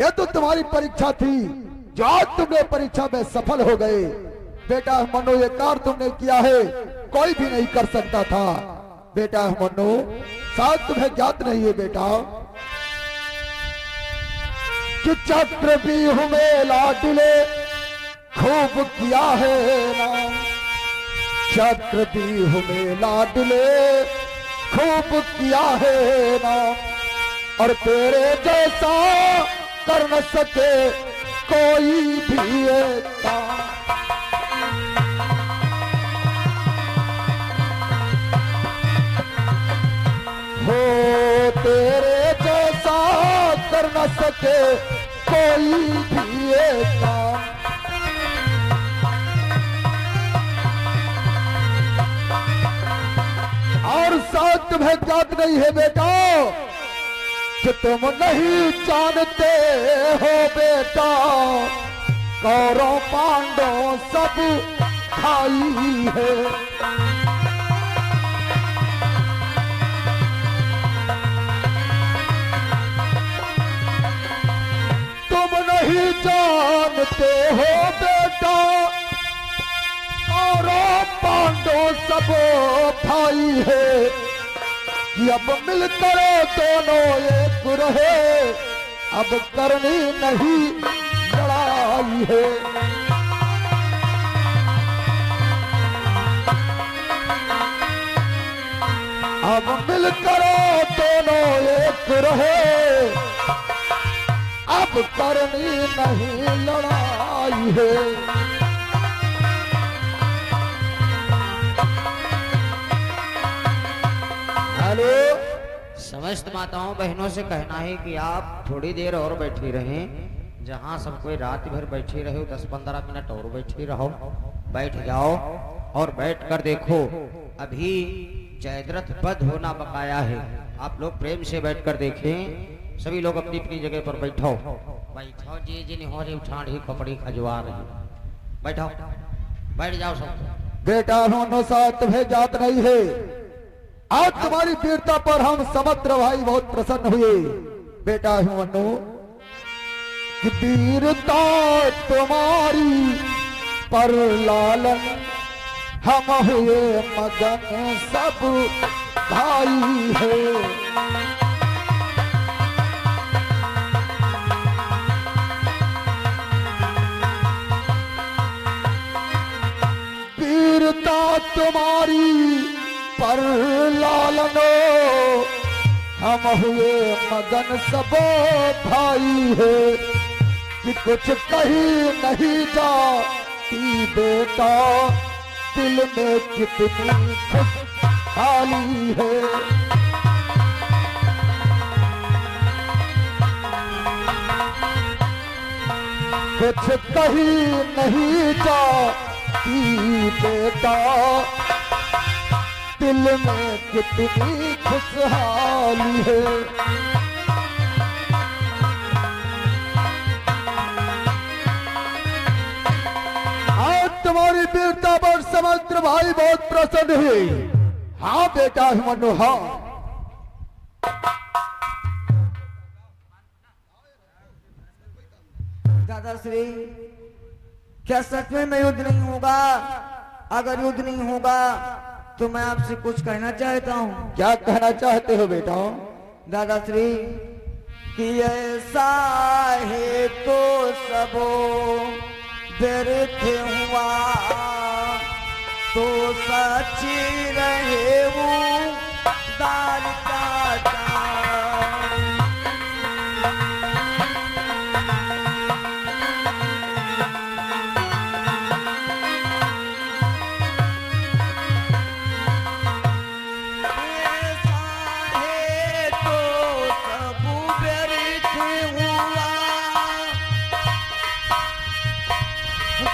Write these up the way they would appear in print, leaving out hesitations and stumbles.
ये तो तुम्हारी परीक्षा थी जो आज तुमने परीक्षा में सफल हो गए। बेटा मनु, ये कार्य तुमने किया है कोई भी नहीं कर सकता था। बेटा मनु, शायद तुम्हें ज्ञात नहीं है बेटा कि चक्रव्यूह में लाडले खूब किया है नाम। चक्रव्यूह में लाडले खूब किया है नाम, और तेरे जैसा कर न सके कोई भी काम। हो तेरे जैसा कर न सके कोई भी काम। और साथ तुम्हें ज्ञात नहीं है बेटा कि तुम नहीं जानते हो बेटा, कौरव पांडव सब भाई है। तुम नहीं जानते हो बेटा, कौरव पांडव सब भाई है। कि अब मिलकर दोनों एक रहे, अब करनी नहीं लड़ाई है। अब मिलकर दोनों एक रहे, अब करनी नहीं लड़ाई है। हेलो, समस्त माताओं बहनों से कहना है कि आप थोड़ी देर और बैठी रहें। जहां सब कोई रात भर बैठी रहे 10-15 मिनट और बैठी रहो। बैठ जाओ और बैठ कर देखो, अभी जयद्रथ वध होना बकाया है। आप लोग प्रेम से बैठ कर देखें। सभी लोग अपनी अपनी जगह पर बैठो। बैठो जी जिन हो रही ठाड़ी कपड़ी खजवा रही। बैठो, बैठ जाओ सब। बेटा दोनों साथ में जात नहीं है। आज तुम्हारी वीरता पर हम समत्र भाई बहुत प्रसन्न हुए। बेटा मनु, कि वीरता तुम्हारी पर लालन हम हुए मगन सब भाई है। वीरता तुम्हारी पर लालनो हम हुए मगन सब भाई है। कि कुछ कहीं नहीं जाती बेटा, दिल में कितनी खुशहाली है। कुछ कहीं नहीं जाती बेटा, दिल में कितनी खुशहाली है। आज तुम्हारी वीरता पर समस्त भाई बहुत प्रसन्न हुए। हाँ बेटा मनु, हाँ। दादाश्री, क्या सच में युद्ध नहीं होगा? अगर युद्ध नहीं होगा तो मैं आपसे कुछ कहना चाहता हूँ। क्या कहना चाहते हो बेटा? दादाश्री, कि ऐसा है तो सबो व्यर्थ हुआ, तो सच्ची रहे वो दाल का दाम।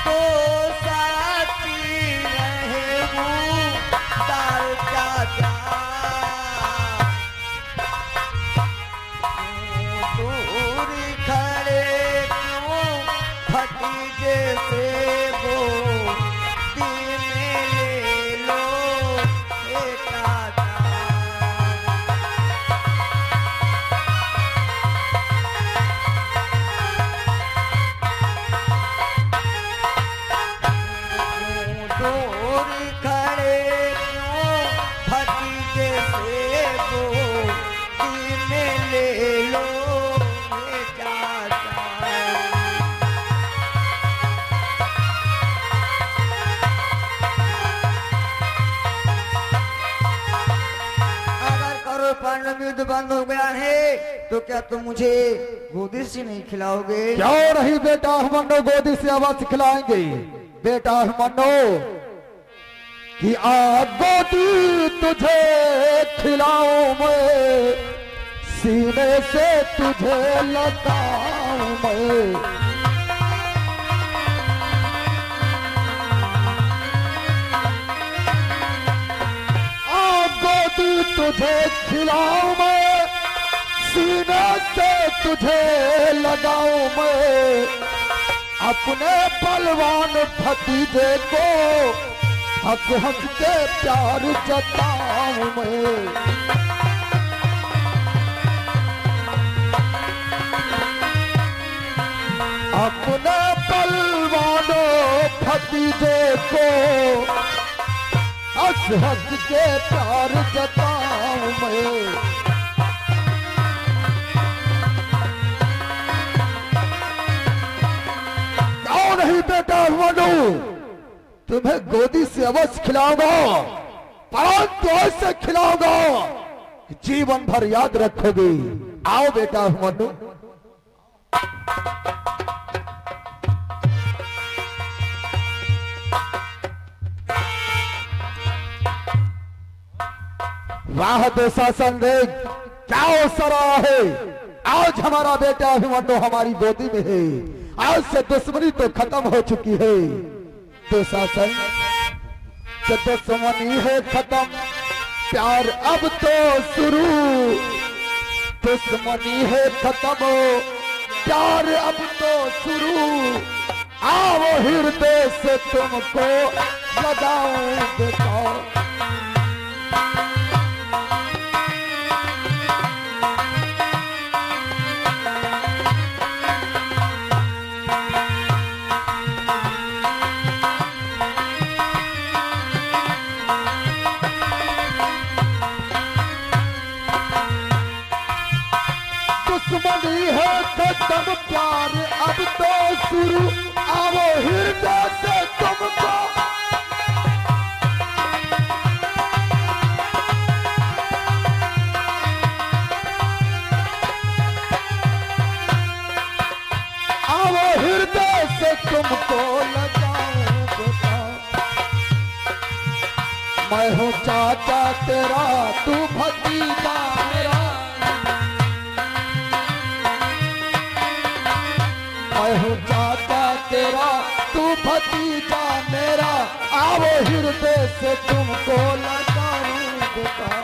तो साथी रहे वो दाल का युद्ध बंद हो गया है तो क्या तुम मुझे गोदी से नहीं खिलाओगे? क्यों नहीं बेटा अभिमन्यु, गोदी से अवश्य खिलाएंगे बेटा अभिमन्यु। कि आ गोदी तुझे खिलाऊं मैं, सीने से तुझे लगाऊं मैं। तुझे खिलाऊं मैं, सीने से तुझे लगाऊं मैं। अपने बलवान भतीजे को हक हक के प्यार जताऊं मैं। अपने बलवान भतीजे को हंस हंस के प्यार जताऊं मैं। क्यों नहीं बेटा अभिमन्यु, तुम्हें गोदी से अवश्य खिलाऊंगा, परंतु ऐसे खिलाऊंगा कि जीवन भर याद रखोगे। आओ बेटा अभिमन्यु। वाह दुशासन देख क्या अवसरा है, आज हमारा बेटा अभिमन्यु हमारी गोदी में है। आज से दुश्मनी तो खत्म हो चुकी है दुशासन, दुश्मनी है खत्म, प्यार अब तो शुरू। दुश्मनी है खत्म, प्यार अब तो शुरू। आओ हृदय से तुमको लगाऊं बेटा। दुश्मनी है खत्म, प्यार अब तो शुरू। आओ हृदय से तुमको तुमको लगाऊं बेटा। मैं हूँ चाचा तेरा, तू भतीजा मेरा। मैं हूँ चाचा तेरा, तू भतीजा मेरा। आओ हृदय से तुमको लगाऊं बेटा।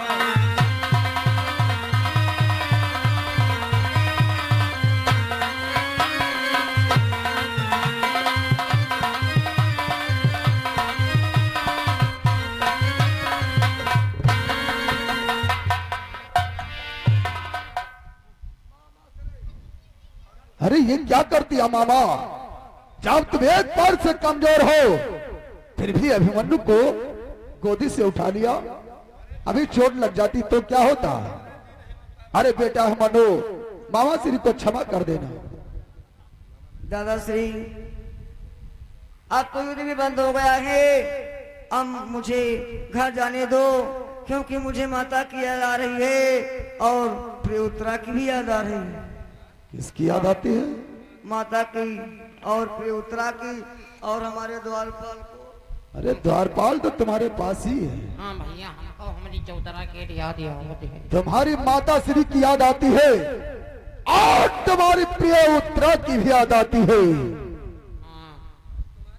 अरे ये क्या करती है मामा, जब तुम एक पैर से कमजोर हो फिर भी अभिमन्यु को गोदी से उठा लिया। अभी चोट लग जाती तो क्या होता। अरे बेटा अभिमन्यु, मामा श्री को क्षमा कर देना। दादाश्री, अब तो युद्ध भी बंद हो गया है, अब मुझे घर जाने दो, क्योंकि मुझे माता की याद आ रही है और प्रियोत्तरा की भी याद आ रही है। किसकी याद आती है? माता की और प्रियोत्तरा की और हमारे द्वारपाल को। अरे द्वारपाल तो तुम्हारे पास ही है। हाँ भैया, हमको हमारी चौतरा की याद होती है। तुम्हारी माता श्री की याद आती है और तुम्हारी प्रियोत्तरा की भी याद आती है।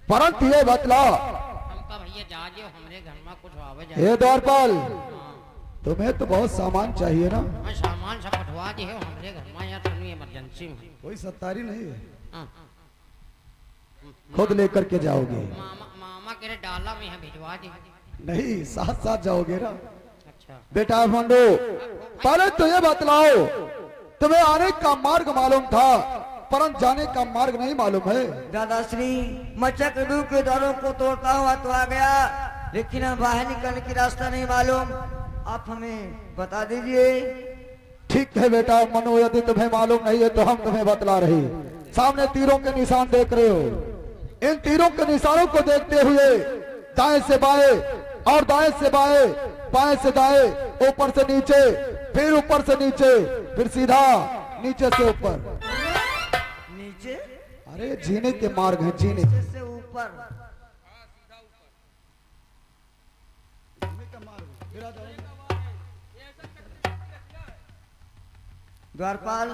परंतु ये बतला हमका भैया जाजे हमारे घर में कुछ आवे जाए। हे द्वारपाल, तुम्हें तो बहुत सामान चाहिए ना? सामान सब पठवा दी है हमारे घर में, या तनु इमरजेंसी में। कोई सत्तारी नहीं है, हाँ। खुद लेकर के जाओगे? मामा के डाला में है, भिजवा दी। नहीं, साथ साथ जाओगे ना? अच्छा बेटा अभिमन्यु, पहले तो ये बतलाओ, तुम्हें आने का मार्ग मालूम था परंतु जाने का मार्ग नहीं मालूम है। दादाश्री, मचक डू के द्वारों को तोड़ता हुआ तो आ गया, लेकिन अब बाहर निकलने की रास्ता नहीं मालूम। आप हमें बता दीजिए। ठीक है बेटा मनु, यदि तुम्हें मालूम नहीं है तो हम तुम्हें बतला रहे। सामने तीरों के निशान देख रहे हो, इन तीरों के निशानों को देखते हुए दाएं से बाएं और दाएं से बाएं, बाएं से दाएं, ऊपर से नीचे, फिर ऊपर से नीचे, फिर सीधा नीचे से ऊपर। नीचे अरे जीने के मार्ग हैं, जीने से ऊपर। द्वारपाल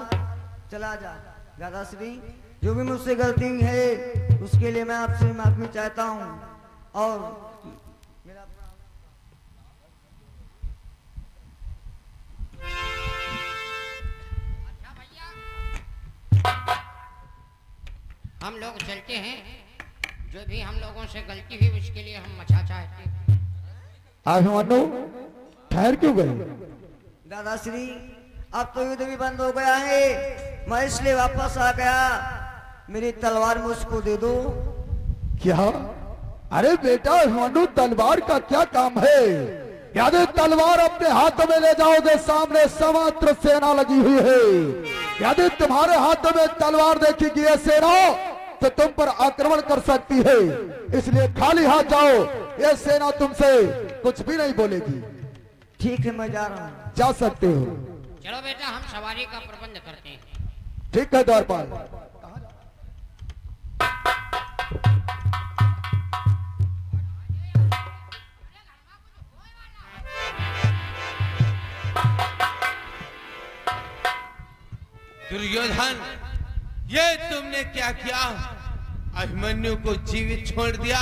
चला जा। दादाश्री, जो भी मुझसे गलती हुई है उसके लिए मैं आपसे माफी चाहता हूँ और मेरा हम लोग चलते हैं। जो भी हम लोगों से गलती हुई उसके लिए हम मचा चाहते हैं। अभिमन्यु ठहर क्यों गए? दादाश्री, अब तो युद्ध भी बंद हो गया है, मैं इसलिए वापस आ गया। मेरी तलवार मुझको दे दो। क्या? अरे बेटा अभिमन्यु, तलवार का क्या काम है? यदि तलवार अपने हाथों में ले जाओगे, सामने समस्त सेना लगी हुई है। यदि तुम्हारे हाथों में तलवार देखेगी ये सेना तो तुम पर आक्रमण कर सकती है, इसलिए खाली हाथ जाओ, ये सेना तुमसे कुछ भी नहीं बोलेगी। ठीक है, मैं जा रहा हूँ। जा सकते हो। चलो बेटा, हम सवारी का प्रबंध करते हैं। ठीक है द्वारपाल। दुर्योधन, ये तुमने क्या किया? अभिमन्यु को जीवित छोड़ दिया।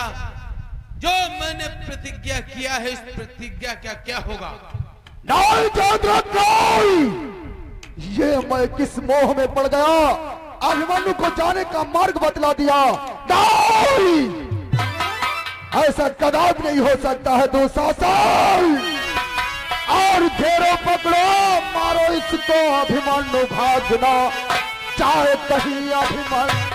जो मैंने प्रतिज्ञा किया है, इस प्रतिज्ञा का क्या होगा? नहीं चंद्रक, नहीं! ये मैं किस मोह में पड़ गया? अभिमन्यु को जाने का मार्ग बतला दिया। नहीं! ऐसा कदापि नहीं हो सकता है दुशासन। और घेरो पकड़ो, मारो इसको। अभिमन्यु भागना चाहे कहीं, अभिमन्यु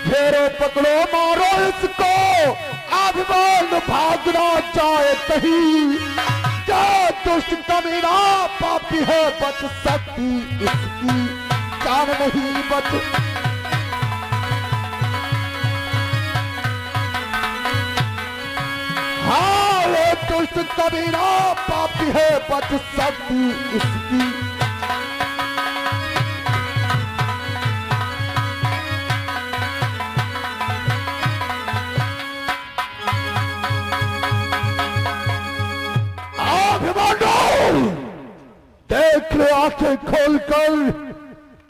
घेरो पकड़ो, मारो इसको। अभिमन्यु भागना चाहे कहीं, क्या दुष्ट कमीना पापी है, बच सकती इसकी जान नहीं बच। हाँ, ये दुष्ट कमीना पापी है, बच सकती इसकी। देख ले आंखें खोलकर,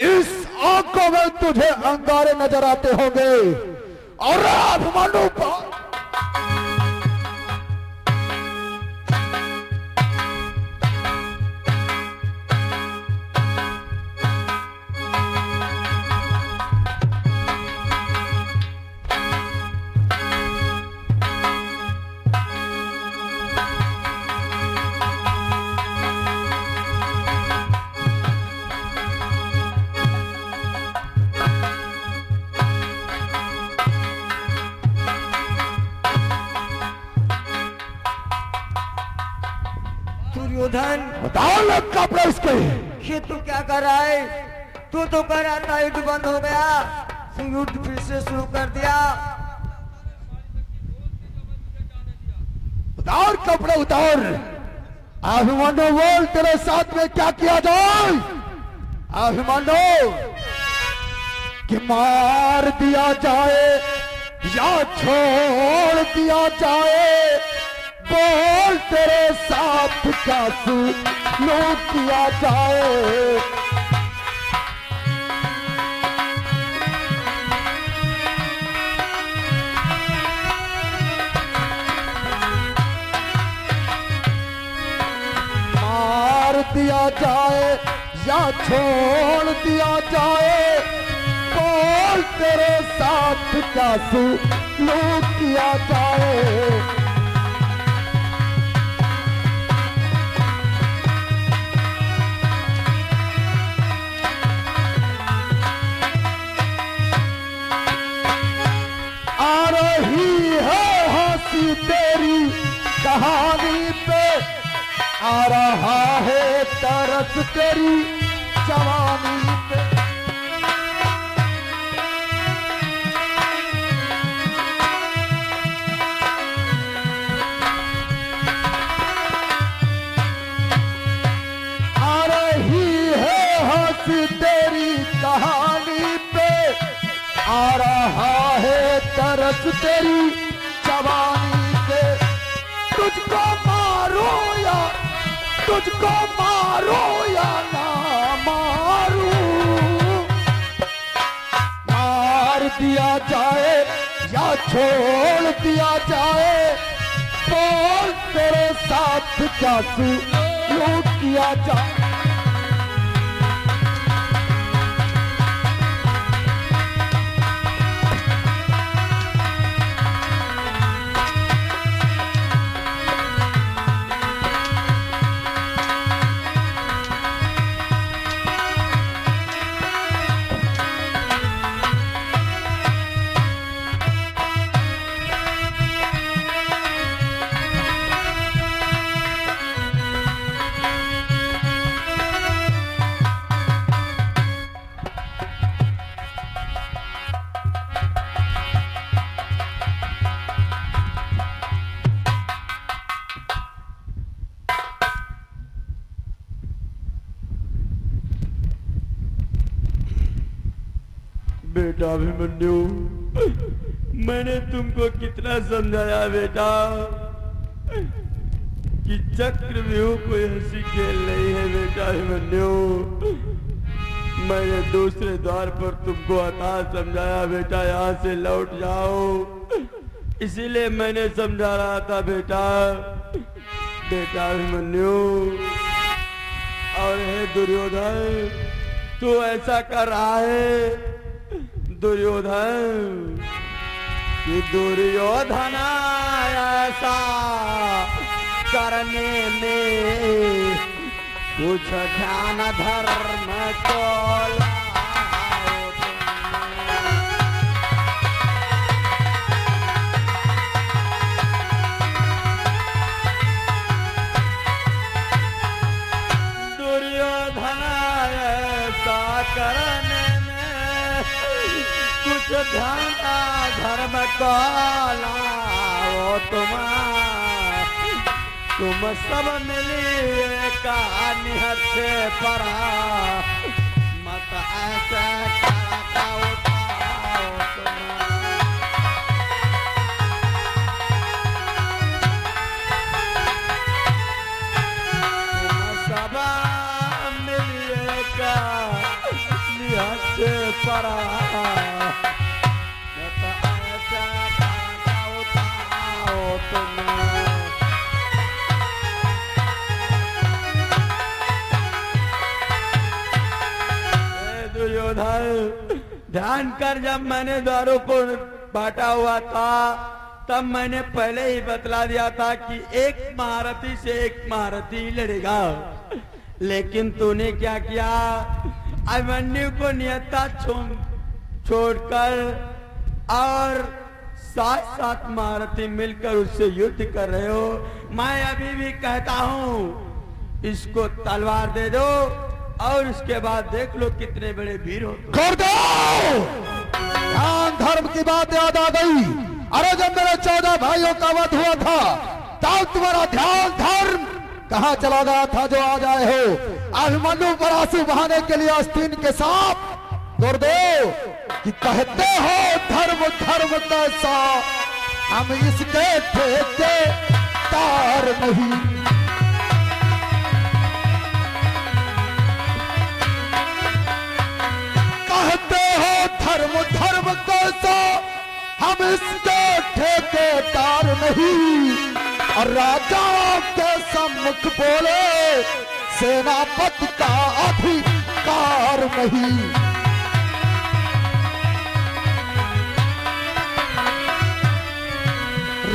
इस आंखों में तुझे अंगारे नजर आते होंगे। और अभिमन्यु दुर्योधन, बताओ लोग कपड़े इसके। ये तू क्या कर रहा है? तू तो कह रहा था युद्ध बंद हो गया, तू युद्ध फिर से शुरू कर दिया। उतार कपड़े उतार। अभिमन्यु बोल, तेरे साथ में क्या किया जाए? अभिमन्यु, कि मार दिया जाए या छोड़ दिया जाए? बोल, तेरे साथ क्या सलूक किया जाए? मार दिया जाए या छोड़ दिया जाए? बोल, तेरे साथ क्या सलूक किया जाए? आ रही है हंसी तेरी कहानी पे, आ रहा है तरस तेरी जवानी पे। ऐसी तेरी कहानी पे आ रहा है तरस तेरी जवानी पे। तुझको मारो या ना मारू, मार दिया जाए या छोड़ दिया जाए, बोल तेरे साथ क्या सलूक किया जाए। बेटा अभिमन्यु, मैंने तुमको कितना समझाया बेटा कि चक्रव्यूह कोई हंसी खेल नहीं है। बेटा अभिमन्यु, मैंने दूसरे द्वार पर तुमको हता समझाया बेटा, यहाँ से लौट जाओ, इसीलिए मैंने समझा रहा था बेटा। बेटा अभिमन्यु, और हे दुर्योधन, तू ऐसा कर रहा है दुर्योधन कि दुर्योधन ऐसा करने में कुछ ध्यान धर्म को लाओ तुम। दुर्योधन ऐसा करने कुछ ध्यान धर्म को लाओ तुम सब मिलिए का निहत्थे परा, मत ऐसे करका उठाओ तुम सब मिलिए का निहत्थे परा, ध्यान कर। जब मैंने द्वारों को बांटा हुआ था तब मैंने पहले ही बतला दिया था कि एक महारथी से एक महारथी लड़ेगा, लेकिन तूने क्या किया, अभिमन्यु को नियता छोड़कर और 7 महारथी मिलकर उससे युद्ध कर रहे हो। मैं अभी भी कहता हूँ इसको तलवार दे दो और उसके बाद देख लो कितने बड़े वीर हो। कर दो। ध्यान धर्म की बात याद आ गई। अरे जब मेरे 14 भाइयों का वध हुआ था तब तुम्हारा ध्यान धर्म कहाँ चला गया था जो आ जाए हो। अभिमन्यु पर आंसू बहाने के लिए आस्तीन के साथ गुरुदेव कि कहते हो धर्म धर्म कैसा, हम इसके ठेके तार नहीं। कहते हो धर्म धर्म कैसा, हम इसके ठेकेदार नहीं। और राजा के सम्मुख बोले सेनापति का अधिकार नहीं।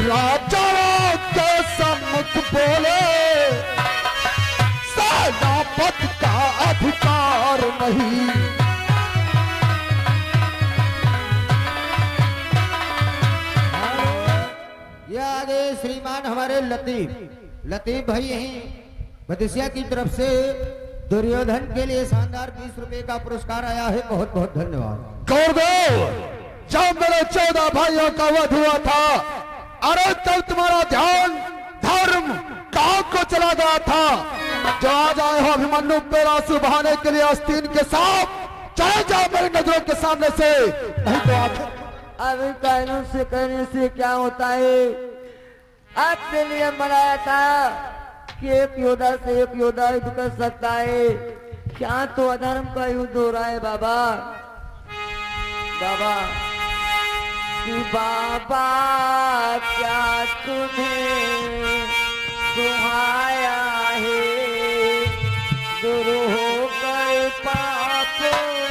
राजा के सम्मुख बोले सेनापति का अधिकार नहीं। यह आगे श्रीमान हमारे लतीफ भाई यहीं भदिसिया की तरफ से दुर्योधन के लिए शानदार 20 रुपए का पुरस्कार आया है। बहुत बहुत धन्यवाद। गौरव, जब मेरे 14 भाइयों का वध हुआ था, अरे तब तुम्हारा ध्यान धर्म दाव को चला गया था। जो आज आए हो अभिमन्यु पे आंसू बहाने के लिए आस्तीन के साथ चले जाओ मेरी नजरों के सामने से, नहीं तो आखिर अभी कानून से करने से क्या होता है? आपने नियम बनाया था कि एक योद्धा से एक योद्धा युद्ध कर सकता है, क्या तो अधर्म का युद्ध हो रहा है बाबा। बाबा कि बाबा क्या तुम्हें सुहाया है, दूर होकर पापों